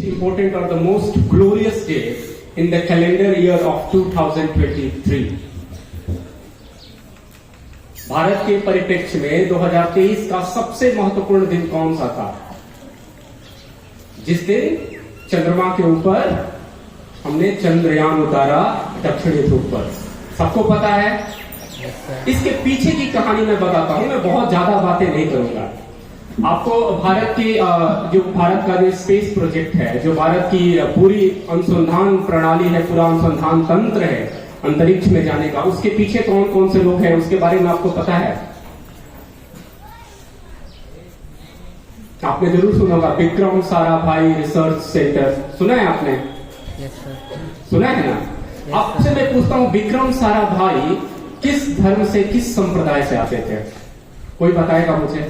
Important or the most glorious day in the calendar year of 2023. Bharat के परिप्रेक्ष्य में 2023 का सबसे महत्वपूर्ण दिन कौन सा था? जिस दिन चंद्रमा के ऊपर हमने चंद्रयान उतारा दक्षिणी ध्रुव पर। सबको पता है? इसके पीछे की कहानी मैं बताता हूं। मैं बहुत ज्यादा बातें नहीं करूंगा। आपको भारत की जो भारत का जो स्पेस प्रोजेक्ट है, जो भारत की पूरी अनुसंधान प्रणाली है, पूरा अनुसंधान तंत्र है अंतरिक्ष में जाने का, उसके पीछे कौन कौन से लोग हैं उसके बारे में आपको पता है? आपने जरूर सुना होगा विक्रम साराभाई रिसर्च सेंटर। सुना है आपने? सुना है ना? आपसे मैं पूछता हूं, विक्रम साराभाई किस धर्म से, किस संप्रदाय से आते थे? कोई बताएगा मुझे?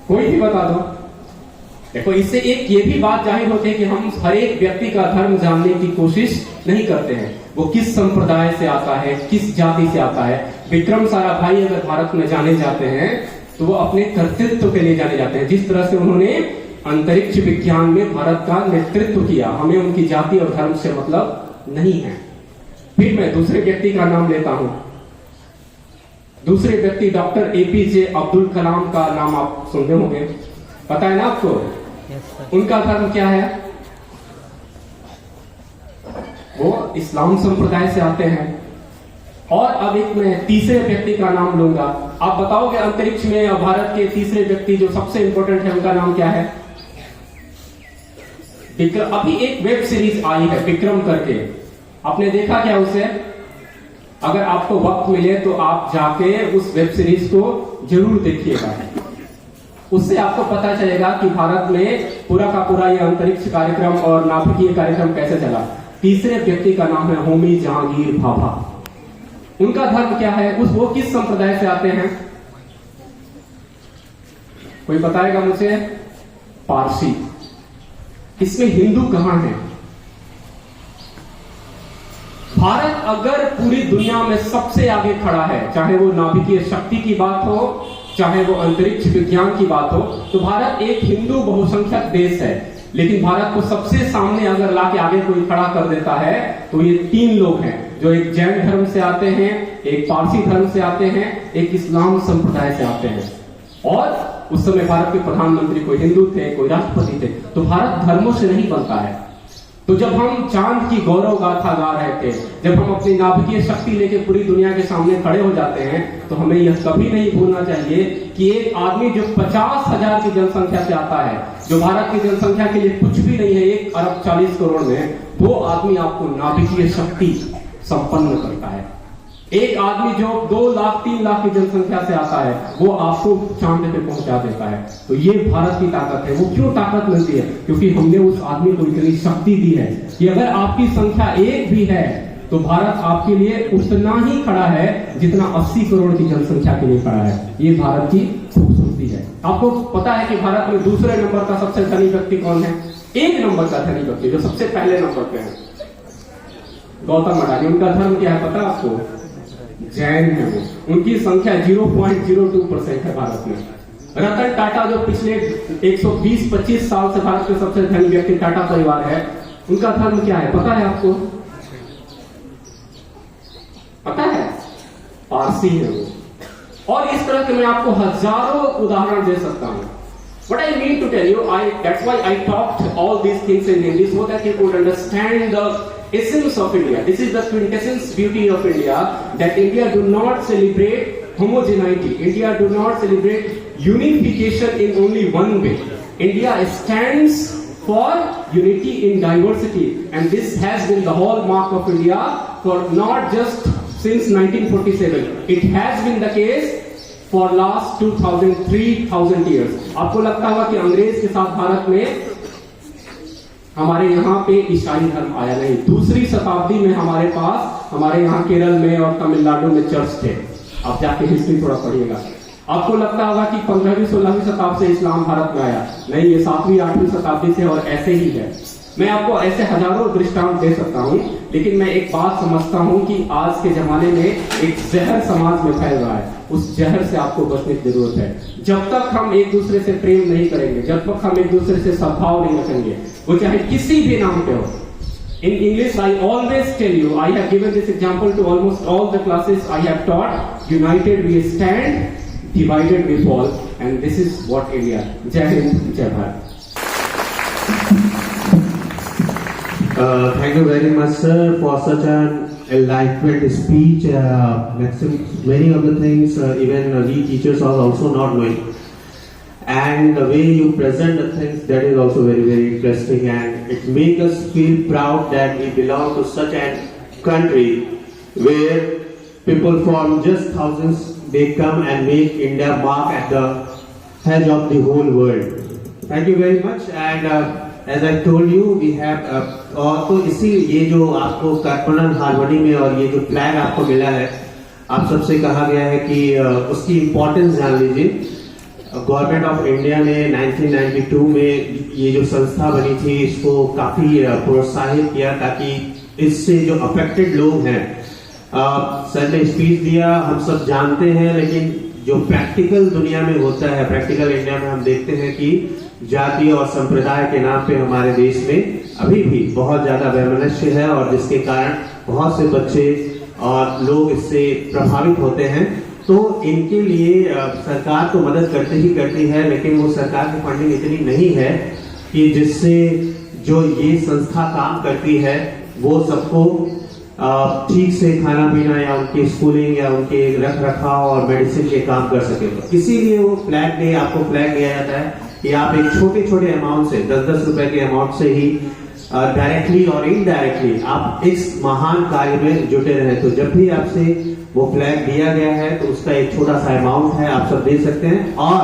कोई भी बता दो। देखो, इससे एक ये भी बात जाहिर होती है कि हम हर एक व्यक्ति का धर्म जानने की कोशिश नहीं करते हैं। वो किस संप्रदाय से आता है, किस जाति से आता है। विक्रम साराभाई अगर भारत में जाने जाते हैं तो वो अपने कर्तृत्व के लिए जाने जाते हैं। जिस तरह से उन्होंने अंतरिक्ष विज्ञान में भारत का नेतृत्व किया, हमें उनकी जाति और धर्म से मतलब नहीं है। फिर मैं दूसरे व्यक्ति का नाम लेता हूं। दूसरे व्यक्ति डॉक्टर एपीजे अब्दुल कलाम का नाम आप सुनते होंगे, पता है ना आपको? उनका धर्म क्या है? वो इस्लाम संप्रदाय से आते हैं। और अब एक मैं तीसरे व्यक्ति का नाम लूंगा। आप बताओगे अंतरिक्ष में भारत के तीसरे व्यक्ति जो सबसे इंपॉर्टेंट है, उनका नाम क्या है? विक्रम। अभी एक वेब सीरीज आई है विक्रम करके, आपने देखा क्या उसे? अगर आपको वक्त मिले तो आप जाके उस वेब सीरीज को जरूर देखिएगा। उससे आपको पता चलेगा कि भारत में पूरा का पूरा ये अंतरिक्ष कार्यक्रम और नाभिकीय कार्यक्रम कैसे चला। तीसरे व्यक्ति का नाम है होमी जहांगीर भाभा। उनका धर्म क्या है? वो किस संप्रदाय से आते हैं? कोई बताएगा मुझे? पारसी। इसमें हिंदू कहां है? भारत अगर पूरी दुनिया में सबसे आगे खड़ा है, चाहे वो नाभिकीय शक्ति की बात हो, चाहे वो अंतरिक्ष विज्ञान की बात हो, तो भारत एक हिंदू बहुसंख्यक देश है। लेकिन भारत को सबसे सामने अगर लाके आगे कोई खड़ा कर देता है तो ये तीन लोग हैं, जो एक जैन धर्म से आते हैं, एक पारसी धर्म से आते हैं, एक इस्लाम संप्रदाय से आते हैं। और उस समय भारत के प्रधानमंत्री कोई हिंदू थे, कोई राष्ट्रपति थे। तो भारत धर्मों से नहीं बनता है। तो जब हम चांद की गौरव गाथा गा रहे थे, जब हम अपनी नाभिकीय शक्ति लेके पूरी दुनिया के सामने खड़े हो जाते हैं, तो हमें यह कभी नहीं भूलना चाहिए कि एक आदमी जो 50,000 की जनसंख्या से आता है, जो भारत की जनसंख्या के लिए कुछ भी नहीं है, 1 अरब 40 करोड़ में, वो आदमी आपको नाभिकीय शक्ति संपन्न करता है। एक आदमी जो 2 लाख 3 लाख की जनसंख्या से आता है, वो आपको चांद पे पहुंचा देता है। तो ये भारत की ताकत है। वो क्यों ताकत मिलती है? क्योंकि हमने उस आदमी को इतनी शक्ति दी है कि अगर आपकी संख्या 1 भी है तो भारत आपके लिए उतना ही खड़ा है जितना 80 करोड़ की जनसंख्या के लिए खड़ा है। ये भारत की खूबसूरती है। आपको पता है कि भारत में दूसरे नंबर का सबसे धनी व्यक्ति कौन है? 1 नंबर का धनी व्यक्ति जो सबसे पहले नंबर पे है, गौतम अडानी। उनका धर्म क्या है पता आपको? जैन है। वो उनकी संख्या 0.02% है भारत में। रतन टाटा जो पिछले 120-25 साल से भारत के सबसे धनी व्यक्ति टाटा परिवार है, उनका धर्म क्या है पता है आपको? पता है? पारसी है वो। और इस तरह के मैं आपको हजारों उदाहरण दे सकता हूं। What I mean to tell you, that's why I talked all these things in Hindi, so that you could understand the essence of India. This is the quintessence beauty of India, that India do not celebrate homogeneity. India do not celebrate unification in only one way. India stands for unity in diversity, and this has been the hallmark of India for not just since 1947. It has been the case for last 2,000-3,000 years. आपको लगता होगा कि अंग्रेज के साथ भारत में हमारे यहाँ पे ईसाई धर्म आया नहीं। दूसरी शताब्दी में हमारे पास, हमारे यहाँ केरल में और तमिलनाडु में चर्च थे। आप जाके हिस्ट्री थोड़ा पढ़िएगा। आपको लगता होगा कि 15वीं 16वीं शताब्दी से इस्लाम भारत में आया। नहीं, ये 7वीं 8वीं शताब्दी से और ऐसे ही है। मैं आपको ऐसे हजारों दृष्टांत दे सकता हूँ, लेकिन मैं एक बात समझता हूँ कि आज के जमाने में एक जहर समाज में फैल रहा है। उस जहर से आपको बचने की जरूरत है। जब तक हम एक दूसरे से प्रेम नहीं करेंगे, जब तक हम एक दूसरे से सद्भाव नहीं रखेंगे, वो चाहे किसी भी नाम पे हो। In English, I always tell you, I have given this example to almost all the classes I have taught. United we stand, divided we fall, and this is what India. Jai Hind, Jai Bharat. Thank you very much, sir, for such an enlightenment speech. Many of the things even we teachers are also not knowing. And the way you present the things, that is also very, very interesting, and it makes us feel proud that we belong to such a country where people from just thousands, they come and make India mark at the edge of the whole world. Thank you very much. And as I told you, we have और तो इसी ये जो आपको कार्बोनल harmony में और ये जो फ्लैग आपको मिला है, आप सबसे कहा गया है कि उसकी इम्पोर्टेंस जान लीजिए। गवर्नमेंट ऑफ इंडिया ने 1992 में ये जो संस्था बनी थी, इसको काफी प्रोत्साहित किया ताकि इससे जो अफेक्टेड लोग हैं, सर ने स्पीच दिया, हम सब जानते हैं, लेकिन जो प्रैक्टिकल दुनिया में होता है, प्रैक्टिकल इंडिया में हम देखते हैं कि जाति और संप्रदाय के नाम पे हमारे देश में अभी भी बहुत ज्यादा वैमनस्य है, और जिसके कारण बहुत से बच्चे और लोग इससे प्रभावित होते हैं। तो इनके लिए सरकार तो मदद करती ही करती है, लेकिन वो सरकार की फंडिंग इतनी नहीं है कि जिससे जो ये संस्था काम करती है वो सबको ठीक से खाना पीना या उनकी स्कूलिंग या उनके रख रखाव और मेडिसिन के काम कर सके। इसीलिए वो फ्लैग डे आपको फ्लैग दिया जाता है कि आप एक छोटे छोटे अमाउंट से 10-10 रुपए के अमाउंट से ही डायरेक्टली और इनडायरेक्टली आप इस महान कार्य में जुटे रहे। तो जब भी आपसे वो फ्लैग दिया गया है तो उसका एक छोटा सा अमाउंट है, आप सब दे सकते हैं। और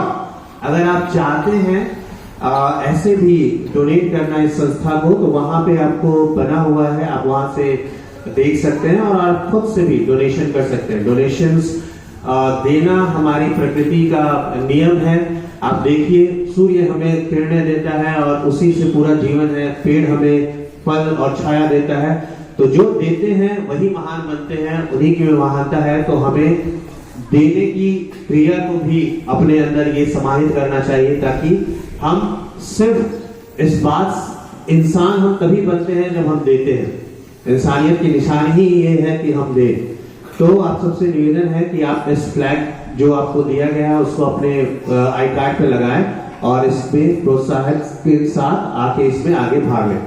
अगर आप चाहते हैं ऐसे भी डोनेट करना इस संस्था को, तो वहां पे आपको बना हुआ है, आप वहां से देख सकते हैं और आप खुद से भी डोनेशन कर सकते हैं। डोनेशंस देना हमारी प्रकृति का नियम है। आप देखिए, सूर्य हमें किरणें देता है और उसी से पूरा जीवन है, पेड़ हमें फल और छाया देता है। तो जो देते हैं वही महान बनते हैं, उन्हीं की महानता है। तो हमें देने की क्रिया को भी अपने अंदर ये समाहित करना चाहिए, ताकि हम सिर्फ इस बात, इंसान हम तभी बनते हैं जब हम देते हैं। इंसानियत की निशानी ही ये है कि हम दें। तो आप सबसे निवेदन है कि आप इस फ्लैग जो आपको दिया गया है उसको अपने आई कार्ड पे लगाएं और इसमें प्रोत्साहन के साथ आके इसमें आगे भाग लें।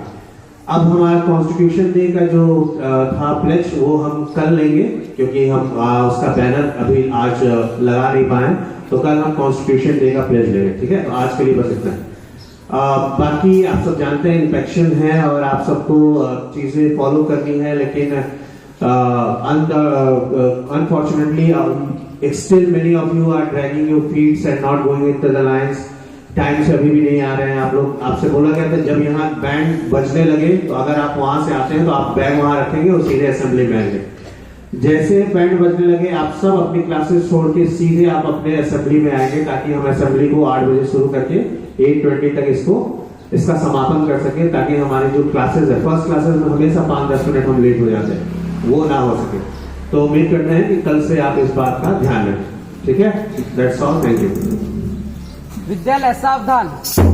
अब हमारा कॉन्स्टिट्यूशन डे का जो था प्लेज, वो हम कल लेंगे, क्योंकि हम उसका बैनर अभी आज लगा नहीं पाए, तो कल हम कॉन्स्टिट्यूशन डे का प्लेज लेंगे। ठीक है, तो आज के लिए बस इतना है। बाकी आप सब जानते हैं इन्फेक्शन है और आप सबको चीजें फॉलो करनी है, लेकिन unfortunately still many of you are dragging your feets and not going into the lines. Time से अभी भी नहीं आ रहे हैं आप लोग। आपसे बोला गया था जब यहाँ बैंड बजने लगे तो अगर आप वहां से आते हैं तो आप बैग वहां रखेंगे और सीधे असेंबली में आएंगे। जैसे बैंड बजने लगे आप सब अपनी क्लासेस छोड़ के सीधे आप अपने असेंबली में आएंगे, ताकि हम असेंबली को 8 बजे शुरू करके 8:20 तक इसका समापन कर सके, ताकि हमारी जो क्लासेस है, फर्स्ट क्लासेस में हमेशा 5-10 मिनट हम लेट हो जाते हैं, वो ना हो सके। तो उम्मीद करते हैं कि कल से आप इस बात का ध्यान रखें। ठीक है, दैट्स ऑल, थैंक यू। विद्यालय सावधान।